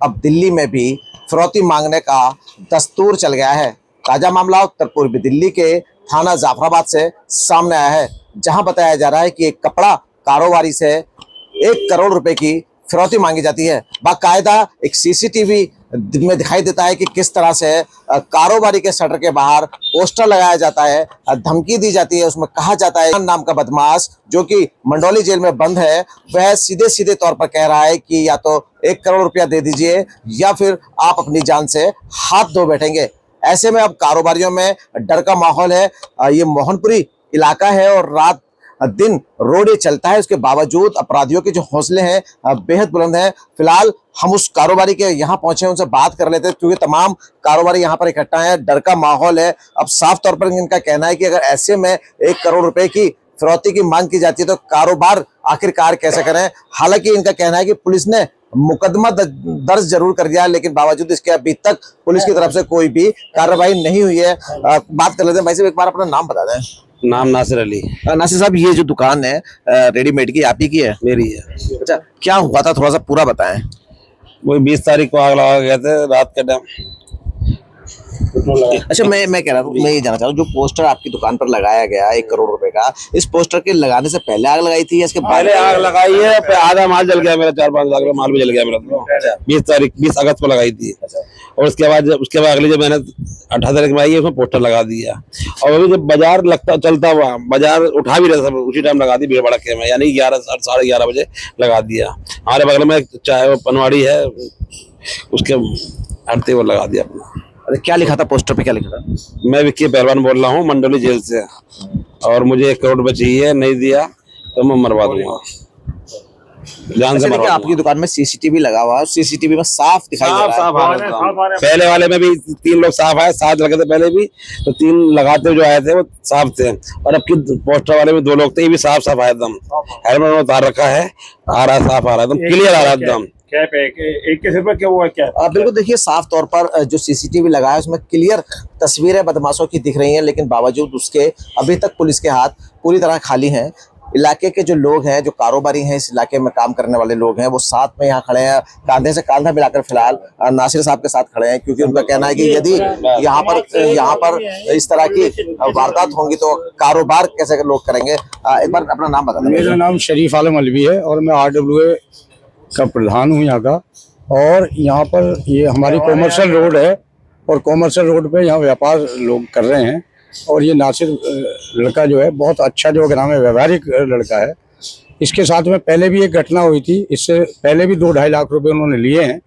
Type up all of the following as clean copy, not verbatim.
अब दिल्ली में भी फिरौती मांगने का दस्तूर चल गया है। ताजा मामला उत्तर पूर्वी दिल्ली के थाना जाफराबाद से सामने आया है, जहां बताया जा रहा है कि एक कपड़ा कारोबारी से 1 करोड़ रुपए की फिरौती मांगी जाती है। बाकायदा एक सीसीटीवी में दिखाई देता है कि किस तरह से कारोबारी के शटर के बाहर पोस्टर लगाया जाता है, धमकी दी जाती है। उसमें कहा जाता है नाम का बदमाश जो कि मंडौली जेल में बंद है, वह सीधे सीधे तौर पर कह रहा है कि या तो 1 करोड़ रुपया दे दीजिए या फिर आप अपनी जान से हाथ धो बैठेंगे। ऐसे में अब कारोबारियों में डर का माहौल है। ये मोहनपुरी इलाका है और रात दिन रोड ये चलता है, उसके बावजूद अपराधियों के जो हौसले हैं बेहद बुलंद हैं। फिलहाल हम उस कारोबारी के यहाँ पहुंचे हैं, उनसे बात कर लेते हैं क्योंकि तमाम कारोबारी यहाँ पर इकट्ठा हैं। डर का माहौल है। अब साफ तौर पर इनका कहना है कि अगर ऐसे में 1 करोड़ रुपए की फिरौती की मांग की जाती है तो कारोबार आखिरकार कैसे करें। हालांकि इनका कहना है कि पुलिस ने मुकदमा दर्ज जरूर कर दिया, लेकिन बावजूद इसके अभी तक पुलिस की तरफ से कोई भी कार्रवाई नहीं हुई है। बात कर लेते हैं भाई साहब, एक बार अपना नाम बता दें। नाम नासिर अली। नासिर साहब, ये जो दुकान है रेडीमेड की, आप ही की है? मेरी है। अच्छा, क्या हुआ था थोड़ा सा पूरा बताएं। वही 20 तारीख को आग लगा गए थे रात के टाइम। अच्छा, मैं कह रहा हूँ, मैं ये जानना चाह रहा हूँ, जो पोस्टर आपकी दुकान पर लगाया गया 1 करोड़ रुपए का, इस पोस्टर के लगाने से पहले आग लगाई थी या इसके बाद? पहले आग लगाई है, फिर आधा माल जल गया मेरा, 4-5 लाख का माल भी जल गया मेरा। तो 20 अगस्त को लगाई थी। और उसके बाद अगली जब मैंने 18 तारीख में आई है, उसमें पोस्टर लगा दिया। और अभी जब बाजार चलता हुआ, बाजार उठा भी रहे थे, उसी टाइम लगा दी भीड़ भड़के में, यानी 11 साढ़े 11 बजे लगा दिया। हमारे बगल में चाय पनवाड़ी है, उसके हटते हुए लगा दिया अपना। अरे क्या लिखा था पोस्टर पे, क्या लिखा था? मैं विक्की पहलवान बोल रहा हूँ मंडोली जेल से, और मुझे 1 करोड़ रुपए चाहिए, नहीं दिया तो मैं मरवा दूंगा, जान से मरवा। आपकी दुकान में सीसीटीवी लगा हुआ है, सीसीटीवी में साफ दिखाई दे रहा है। पहले वाले में भी 3 लोग साफ आए, 7 लगे थे पहले भी, तो 3 लगाते जो आए थे वो साफ थे। और अब की पोस्टर वाले में 2 लोग थे, ये भी साफ आए एकदम। हेलमेट में उतार रखा है, आ रहा साफ आ रहा एकदम क्लियर आ रहा एकदम। एक के सिर पर क्या हुआ क्या? बिल्कुल, देखिए साफ तौर पर जो सीसीटीवी लगा है उसमें क्लियर तस्वीरें बदमाशों की दिख रही हैं, लेकिन बावजूद उसके अभी तक पुलिस के हाथ पूरी तरह खाली हैं। इलाके के जो लोग हैं, जो कारोबारी हैं, इस इलाके में काम करने वाले लोग हैं, वो साथ में यहाँ खड़े हैं, कांधे से कांधा मिलाकर फिलहाल नासिर साहब के साथ खड़े हैं, क्योंकि उनका कहना है कि यदि यहाँ पर इस तरह की वारदात होंगी तो कारोबार कैसे लोग करेंगे। एक बार अपना नाम बता दें। मेरा नाम शरीफ आलम अलवी है और मैं RWA का प्रधान हूँ यहाँ का। और यहाँ पर ये हमारी कॉमर्शियल रोड है और कॉमर्शियल रोड पे यहाँ व्यापार लोग कर रहे हैं। और ये नासिर लड़का जो है बहुत अच्छा, जो नाम है, व्यवहारिक लड़का है। इसके साथ में पहले भी एक घटना हुई थी, इससे पहले भी 2-2.5 लाख रुपए उन्होंने लिए हैं,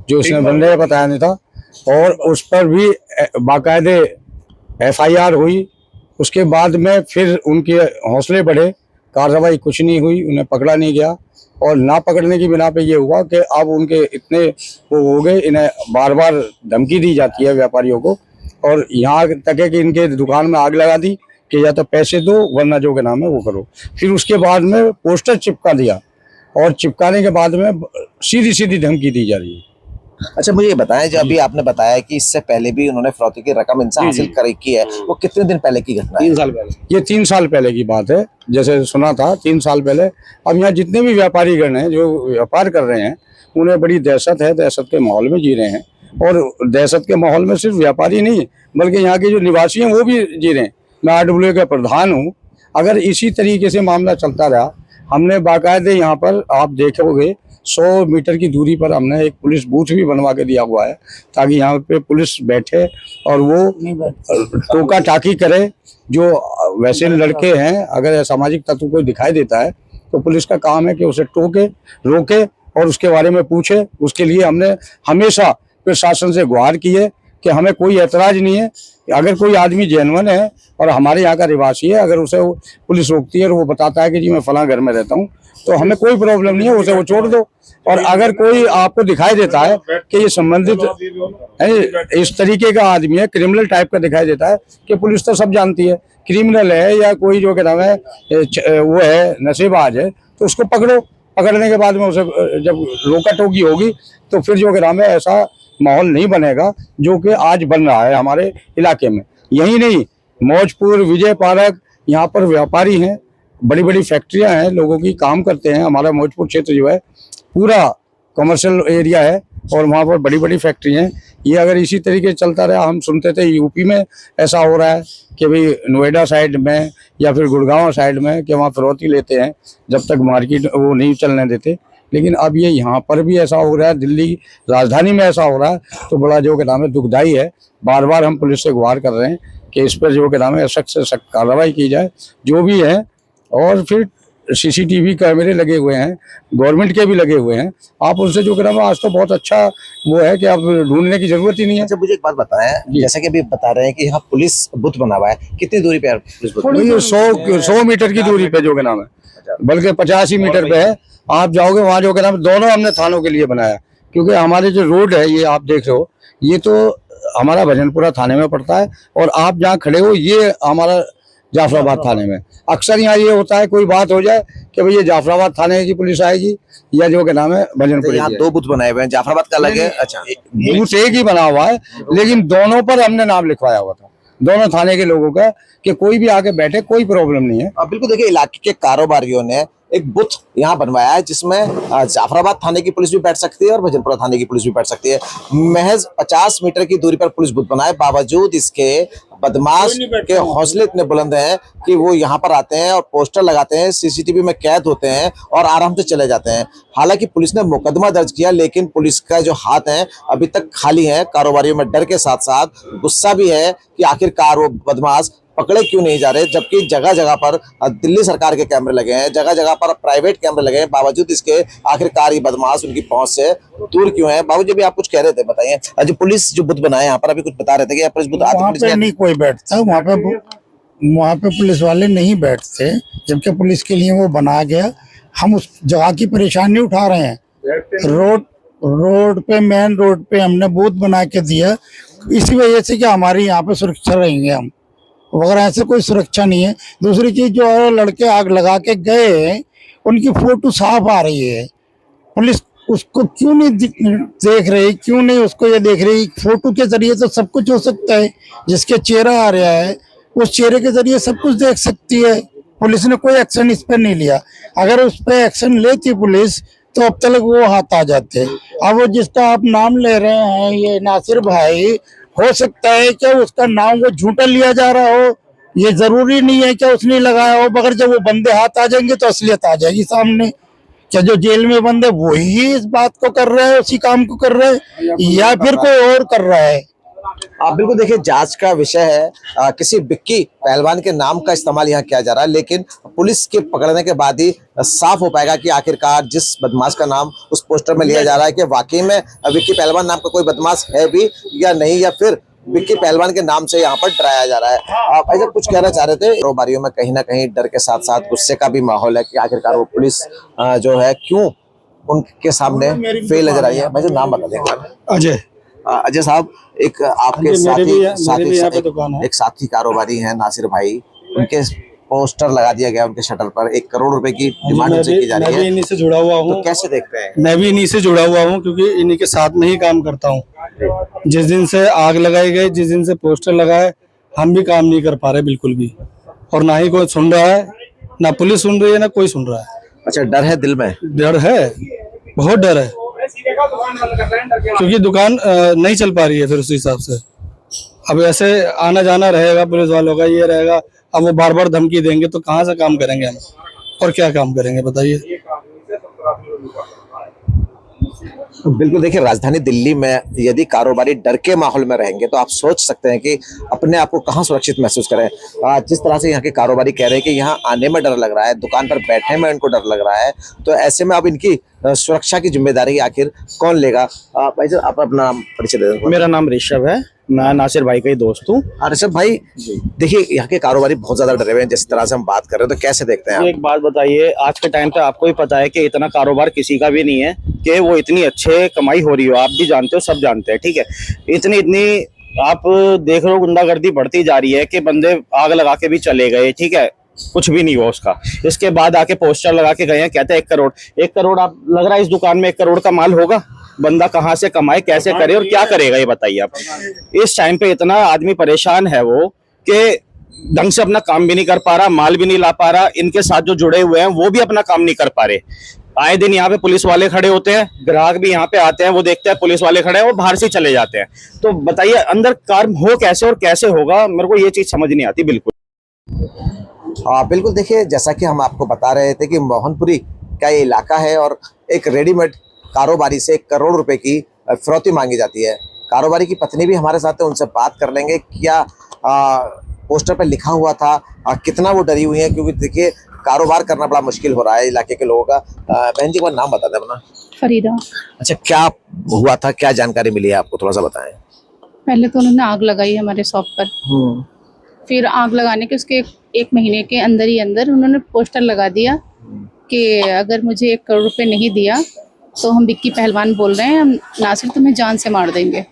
जो इसने बंदे बताया नहीं था। और उस पर भी बाकायदे FIR हुई। उसके बाद में फिर उनके हौसले बढ़े, कार्रवाई कुछ नहीं हुई, उन्हें पकड़ा नहीं गया। और ना पकड़ने की बिना पे ये हुआ कि अब उनके इतने वो हो गए, इन्हें बार बार धमकी दी जाती है व्यापारियों को। और यहाँ तक है कि इनके दुकान में आग लगा दी कि या तो पैसे दो वरना जो के नाम है वो करो। फिर उसके बाद में पोस्टर चिपका दिया और चिपकाने के बाद में सीधी सीधी धमकी दी जा रही है। अच्छा, मुझे ये बताएं, जो अभी आपने बताया कि इससे पहले भी उन्होंने फिरौती की रकम इनसे हासिल की है, वो कितने दिन पहले की घटना है? 3 साल पहले। ये 3 साल पहले की बात है, जैसे सुना था 3 साल पहले। अब यहाँ जितने भी व्यापारी गण हैं जो व्यापार कर रहे हैं, उन्हें बड़ी दहशत है, दहशत के माहौल में जी रहे हैं। और दहशत के माहौल में सिर्फ व्यापारी नहीं बल्कि यहाँ के जो निवासी हैं वो भी जी रहे हैं। मैं RWA का प्रधान हूँ। अगर इसी तरीके से मामला चलता रहा, हमने बाकायदे यहाँ पर आप देखोगे 100 मीटर की दूरी पर हमने एक पुलिस बूथ भी बनवा के दिया हुआ है, ताकि यहाँ पे पुलिस बैठे और वो टोका टाकी करे। जो वैसे लड़के हैं, अगर असामाजिक तत्व को दिखाई देता है तो पुलिस का काम है कि उसे टोके, रोके और उसके बारे में पूछे। उसके लिए हमने हमेशा प्रशासन से गुहार की है कि हमें कोई एतराज नहीं है। अगर कोई आदमी जेन्युइन है और हमारे यहाँ का निवासी है, अगर उसे पुलिस रोकती है और वो बताता है कि जी मैं फलां घर में रहता हूँ, तो हमें कोई प्रॉब्लम नहीं है, उसे वो छोड़ दो। और अगर कोई आपको दिखाई देता है कि ये संबंधित इस तरीके का आदमी है, क्रिमिनल टाइप का दिखाई देता है, कि पुलिस तो सब जानती है क्रिमिनल है या कोई जो क्या नाम है वो है नशेबाज है, तो उसको पकड़ो। पकड़ने के बाद में उसे जब रोका टोकी होगी तो फिर जो क्या नाम है ऐसा माहौल नहीं बनेगा जो कि आज बन रहा है हमारे इलाके में। यही नहीं, मौजपुर, विजय पार्क, यहाँ पर व्यापारी हैं, बड़ी बड़ी फैक्ट्रियां हैं, लोगों की काम करते हैं। हमारा मौजपुर क्षेत्र जो है पूरा कमर्शियल एरिया है और वहाँ पर बड़ी बड़ी फैक्ट्री हैं। ये अगर इसी तरीके से चलता रहा, हम सुनते थे यूपी में ऐसा हो रहा है कि भाई नोएडा साइड में या फिर गुड़गांव साइड में कि वहाँ फिरौती लेते हैं जब तक मार्केट वो नहीं चलने देते, लेकिन अब ये यहाँ पर भी ऐसा हो रहा है, दिल्ली राजधानी में ऐसा हो रहा है, तो बड़ा जो के नाम है दुखदाई है। बार बार हम पुलिस से गुहार कर रहे हैं कि इस पर जो के नाम है सख्त से सख्त कार्रवाई की जाए जो भी है। और फिर सीसीटीवी कैमरे लगे हुए हैं, गवर्नमेंट के भी लगे हुए हैं, आप उनसे जो के नाम है आज तो बहुत अच्छा वो है कि अब ढूंढने की जरूरत ही नहीं है। अच्छा, मुझे एक बात बताएं, जैसे कि अभी बता रहे हैं कि यहाँ पुलिस बुथ बना हुआ है, कितनी दूरी पे है पुलिस बुथ? ये 100 मीटर की दूरी पे जो के नाम है, बल्कि 50 ही मीटर पे है। आप जाओगे वहाँ जो के नाम दोनों हमने थानों के लिए बनाया, क्योंकि हमारे जो रोड है ये आप देख रहे हो, ये तो हमारा भजनपुरा थाने में पड़ता है और आप जहाँ खड़े हो ये हमारा जाफराबाद थाने में। अक्सर यहाँ ये होता है कोई बात हो जाए कि भाई ये जाफराबाद थाने की पुलिस आएगी या जो के नाम है भजनपुर। यहाँ दो बूथ बनाए हुए हैं, जाफराबाद का अलग है। अच्छा, बूथ एक ही बना हुआ है, लेकिन दोनों पर हमने नाम लिखवाया हुआ था, दोनों थाने के लोगों का, कि कोई भी आके बैठे, कोई प्रॉब्लम नहीं है। अब बिल्कुल देखिए, इलाके के कारोबारियों ने एक बुथ यहाँ बनवाया है जिसमें जाफराबाद थाने की पुलिस भी बैठ सकती है और भजनपुरा थाने की पुलिस भी बैठ सकती है। महज 50 मीटर की दूरी पर पुलिस बुथ बनाए, बावजूद इसके बदमाश के हौसले इतने बुलंद हैं कि वो यहाँ पर आते हैं और पोस्टर लगाते हैं, सीसीटीवी में कैद होते हैं और आराम से चले जाते हैं। हालांकि पुलिस ने मुकदमा दर्ज किया, लेकिन पुलिस का जो हाथ है अभी तक खाली है। कारोबारियों में डर के साथ साथ गुस्सा भी है कि आखिरकार वो बदमाश पकड़े क्यों नहीं जा रहे, जबकि जगह जगह पर दिल्ली सरकार के कैमरे लगे हैं, जगह जगह पर प्राइवेट कैमरे लगे हैं, बावजूद इसके आखिरकार ये बदमाश उनकी पहुंच से दूर क्यों है। बाबूजी, भी आप कुछ कह रहे थे, बताइए। आज पुलिस जो बुथ बनाए यहाँ पर, अभी कुछ बता रहे थे कि पुलिस बुथ वहाँ पे नहीं कोई बैठता, वहाँ पे पुलिस वाले नहीं बैठते, जबकि पुलिस के लिए वो बनाया गया। हम उस जगह की परेशानी उठा रहे हैं। रोड पे, मेन रोड पे हमने बूथ बना के दिया, इसी वजह से कि हमारी यहाँ पे सुरक्षा रहेंगे हम, अगर ऐसे कोई सुरक्षा नहीं है। दूसरी चीज, जो है लड़के आग लगा के गए, उनकी फोटो साफ आ रही है, पुलिस उसको क्यों नहीं देख रही, क्यों नहीं उसको ये देख रही। फोटो के जरिए तो सब कुछ हो सकता है, जिसके चेहरा आ रहा है उस चेहरे के जरिए सब कुछ देख सकती है। पुलिस ने कोई एक्शन इस पर नहीं लिया। अगर उस पर एक्शन लेती पुलिस तो अब तक वो हाथ आ जाते। अब वो जिसका आप नाम ले रहे हैं, ये नासिर भाई, हो सकता है कि उसका नाम वो झूठा लिया जा रहा हो, ये जरूरी नहीं है कि उसने लगाया हो, मगर जब वो बंदे हाथ आ जाएंगे तो असलियत आ जाएगी सामने। क्या जो जेल में बंदे वही इस बात को कर रहे हैं, उसी काम को कर रहे हैं, या फिर कोई और कर रहा है? आप बिल्कुल देखिए, जांच का विषय है। किसी बिक्की पहलवान के नाम का इस्तेमाल यहाँ किया जा रहा है, लेकिन पुलिस के पकड़ने के बाद ही साफ हो पाएगा कि आखिरकार जिस बदमाश का नाम उस पोस्टर में लिया जा रहा है कि वाकई में विक्की पहलवान नाम का कोई बदमाश है भी या नहीं, या फिर विक्की पहलवान के नाम से यहाँ पर डराया जा रहा है। आप ऐसा कुछ कहना चाह रहे थे। कारोबारियों में कहीं ना कहीं डर के साथ साथ गुस्से का भी माहौल है कि आखिरकार वो पुलिस जो है क्यों उनके सामने फेल नजर आई है। भाई नाम बता दें। अजय साहब, एक आपके एक साथी कारोबारी हैं नासिर भाई, उनके पोस्टर लगा दिया गया उनके शटर पर, 1 करोड़ रुपए की डिमांड उनसे की जा रही है। मैं भी इन्हीं से जुड़ा हुआ हूँ। तो कैसे देखते हैं? मैं भी इन्हीं से जुड़ा हुआ हूँ, क्योंकि इन्हीं के साथ में ही काम करता हूँ। जिस दिन से आग लगाई गई, जिस दिन से पोस्टर लगाए, हम भी काम नहीं कर पा रहे बिल्कुल भी, और ना ही कोई सुन रहा है, ना पुलिस सुन रही है, ना कोई सुन रहा है। अच्छा, डर है दिल में? डर है, बहुत डर है, क्योंकि दुकान नहीं चल पा रही है। फिर उस हिसाब से अब ऐसे आना जाना रहेगा पुलिस वालों का, ये रहेगा। अब वो बार बार धमकी देंगे तो कहाँ से काम करेंगे हम, और क्या काम करेंगे बताइए। बिल्कुल देखिए, राजधानी दिल्ली में यदि कारोबारी डर के माहौल में रहेंगे तो आप सोच सकते हैं कि अपने आप को कहाँ सुरक्षित महसूस करें। जिस तरह से यहाँ के कारोबारी कह रहे हैं कि यहाँ आने में डर लग रहा है, दुकान पर बैठने में उनको डर लग रहा है, तो ऐसे में अब इनकी सुरक्षा की जिम्मेदारी आखिर कौन लेगा? भाई साहब, आप अपना नाम परिचय दे दें। मेरा नाम ऋषभ है, मैं नासिर भाई का ही दोस्त हूँ। ऋषभ भाई, देखिए यहाँ के कारोबारी बहुत ज्यादा डरे हुए हैं, जिस तरह से हम बात कर रहे हैं, तो कैसे देखते हैं आप? एक बात बताइए, आज के टाइम पे आपको ही पता है कि इतना कारोबार किसी का भी नहीं है कि वो इतनी अच्छे कमाई हो रही हो। आप भी जानते हो, सब जानते हैं, ठीक है। इतनी आप देख रहे हो, गुंडागर्दी बढ़ती जा रही है कि बंदे आग लगा के भी चले गए, ठीक है, कुछ भी नहीं हुआ उसका। इसके बाद आके पोस्टर लगा के गए हैं, कहते हैं 1 करोड़। 1 करोड़ आप लग रहा है इस दुकान में 1 करोड़ का माल होगा? बंदा कहाँ से कमाए, कैसे करे और क्या करेगा, ये बताइए आप। इस टाइम पे इतना आदमी परेशान है वो कि ढंग से अपना काम भी नहीं कर पा रहा, माल भी नहीं ला पा रहा। इनके साथ जो जुड़े हुए हैं वो भी अपना काम नहीं कर पा रहे। आए दिन यहाँ पे पुलिस वाले खड़े होते हैं, ग्राहक भी यहाँ पे आते हैं, वो देखते हैं पुलिस वाले खड़े हैं, वो बाहर से चले जाते हैं। तो बताइए अंदर काम हो कैसे और कैसे होगा, मेरे को ये चीज समझ नहीं आती बिल्कुल। बिल्कुल देखिए, जैसा कि हम आपको बता रहे थे कि मोहनपुरी का ये इलाका है और एक रेडीमेड कारोबारी से 1 करोड़ रुपए की फिरौती मांगी जाती है। कारोबारी की पत्नी भी हमारे साथ है, उनसे बात कर लेंगे क्या पोस्टर पर लिखा हुआ था, कितना वो डरी हुई है, क्योंकि देखिए कारोबार करना बड़ा मुश्किल हो रहा है इलाके के लोगों का। बहन जी, एक बार नाम बता दें अपना। फरीदा। अच्छा, क्या हुआ था, क्या जानकारी मिली है आपको, थोड़ा सा बताएं। पहले तो उन्होंने आग लगाई हमारे शॉप पर, फिर आग लगाने के उसके एक महीने के अंदर ही अंदर उन्होंने पोस्टर लगा दिया कि अगर मुझे 1 करोड़ रुपए नहीं दिया तो हम विक्की पहलवान बोल रहे हैं, हम नासिर तुम्हें जान से मार देंगे,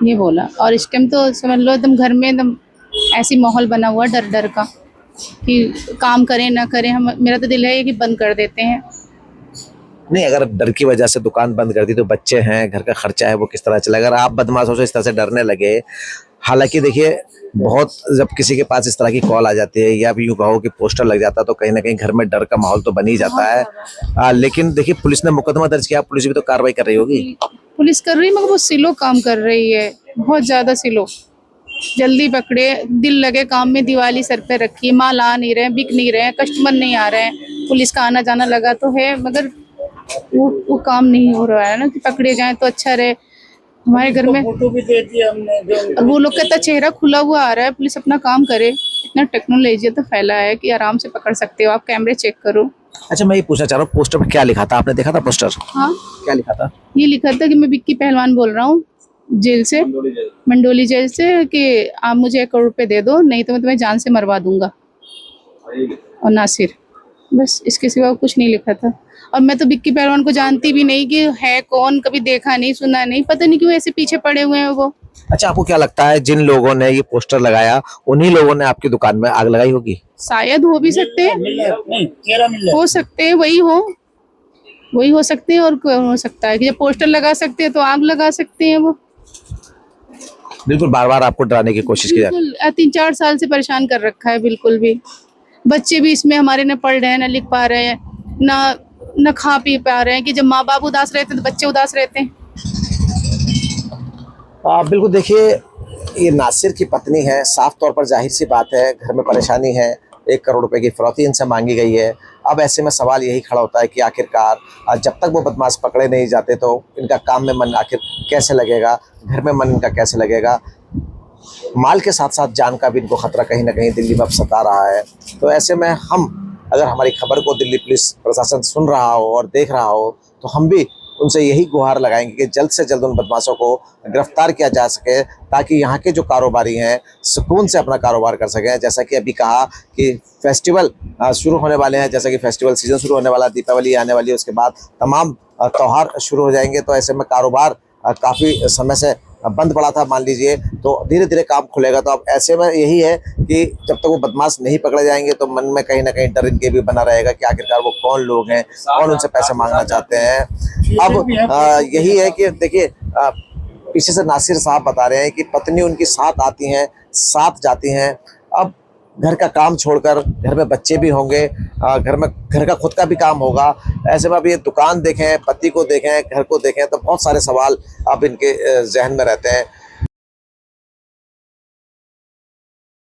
ये बोला। और इस टाइम तो समझ लो एकदम घर में एकदम ऐसी माहौल बना हुआ डर डर का कि काम करें ना करें। हम मेरा तो दिल है कि बंद कर देते हैं। नहीं, अगर डर की वजह से दुकान बंद कर दी तो बच्चे हैं, घर का खर्चा है, वो किस तरह चलेगा। अगर आप बदमाशों से इस तरह से डरने लगे, हालांकि देखिए बहुत, जब किसी के पास इस तरह की कॉल आ जाती है या भी यूँ कहो कि पोस्टर लग जाता है तो कहीं ना कहीं घर में डर का माहौल तो बन ही जाता है। लेकिन देखिए पुलिस ने मुकदमा दर्ज किया, पुलिस भी तो कार्रवाई कर रही होगी। पुलिस कर रही है मगर वो स्लो काम कर रही है, बहुत ज़्यादा स्लो। जल्दी पकड़े, दिल लगे काम में, दिवाली सर पे रखी, माल आ नहीं रहे, बिक नहीं रहे, कस्टमर नहीं आ रहे हैं। पुलिस का आना जाना लगा तो है मगर वो काम नहीं हो रहा है ना कि पकड़े जाएं तो अच्छा रहे। हमारे घर में फोटो भी दे दी हमने, और वो लोग का चेहरा खुला हुआ आ रहा है। पुलिस अपना काम करे, इतना टेक्नोलॉजी तो फैला है कि आराम से पकड़ सकते हो आप, कैमरे चेक करो। अच्छा, मैं ये पूछना चाह रहा हूँ, पोस्टर पर क्या लिखा था, आपने देखा था पोस्टर? हाँ, क्या लिखा था? ये लिखा था कि मैं विक्की पहलवान बोल रहा हूँ जेल से, मंडोली जेल से, कि आप मुझे 1 करोड़ रुपए दे दो, नहीं तो मैं तुम्हें जान से मरवा दूंगा। और नासिर, बस इसके सिवा कुछ नहीं लिखा था। और मैं तो विक्की पहलवान को जानती भी नहीं कि है कौन, कभी देखा नहीं सुना नहीं, पता नहीं क्यों ऐसे पीछे पड़े हुए हैं वो। अच्छा, आपको क्या लगता है जिन लोगों ने ये पोस्टर लगाया उन्हीं लोगों ने आपकी दुकान में आग लगाई होगी? शायद हो भी सकते हैं, हो सकते हैं वही हो सकते हैं। और कौन हो सकता है कि जब पोस्टर लगा सकते हैं तो आग लगा सकते हैं वो। बिल्कुल, बार बार आपको डराने की कोशिश की जाती है। बिल्कुल 3-4 साल से परेशान कर रखा है। बिल्कुल भी बच्चे भी इसमें हमारे न पढ़ रहे हैं, न लिख पा रहे हैं, न खा पी पा रहे हैं। कि जब माँ बाप उदास रहते हैं तो बच्चे उदास रहते हैं। बिल्कुल, देखिए ये नासिर की पत्नी है, साफ तौर पर जाहिर सी बात है घर में परेशानी है। 1 करोड़ रुपए की फिरौती इनसे मांगी गई है। अब ऐसे में सवाल यही खड़ा होता है कि आखिरकार जब तक वो बदमाश पकड़े नहीं जाते तो इनका काम में मन आखिर कैसे लगेगा, घर में मन इनका कैसे लगेगा। माल के साथ साथ जान का भी इनको खतरा कहीं ना कहीं दिल्ली में अब सता रहा है। तो ऐसे में हम, अगर हमारी खबर को दिल्ली पुलिस प्रशासन सुन रहा हो और देख रहा हो तो हम भी उनसे यही गुहार लगाएंगे कि जल्द से जल्द उन बदमाशों को गिरफ्तार किया जा सके, ताकि यहाँ के जो कारोबारी हैं सुकून से अपना कारोबार कर सकें। जैसा कि अभी कहा कि फेस्टिवल शुरू होने वाले हैं, जैसा कि फेस्टिवल सीजन शुरू होने वाला, दीपावली आने वाली है, उसके बाद तमाम त्यौहार शुरू हो जाएंगे। तो ऐसे में कारोबार काफ़ी समय से बंद पड़ा था मान लीजिए, तो धीरे धीरे काम खुलेगा। तो अब ऐसे में यही है कि जब तक वो बदमाश नहीं पकड़े जाएंगे तो मन में कहीं ना कहीं डर इनके भी बना रहेगा कि आखिरकार वो कौन लोग हैं, कौन उनसे पैसे मांगना चाहते हैं। अब यही है कि देखिए पीछे से नासिर साहब बता रहे हैं कि पत्नी उनकी साथ आती हैं, साथ जाती हैं। अब घर का काम छोड़कर घर में बच्चे भी होंगे, घर का खुद का भी काम होगा। ऐसे में अब ये दुकान देखें, पति को देखें, घर को देखें, तो बहुत सारे सवाल अब इनके जहन में रहते हैं।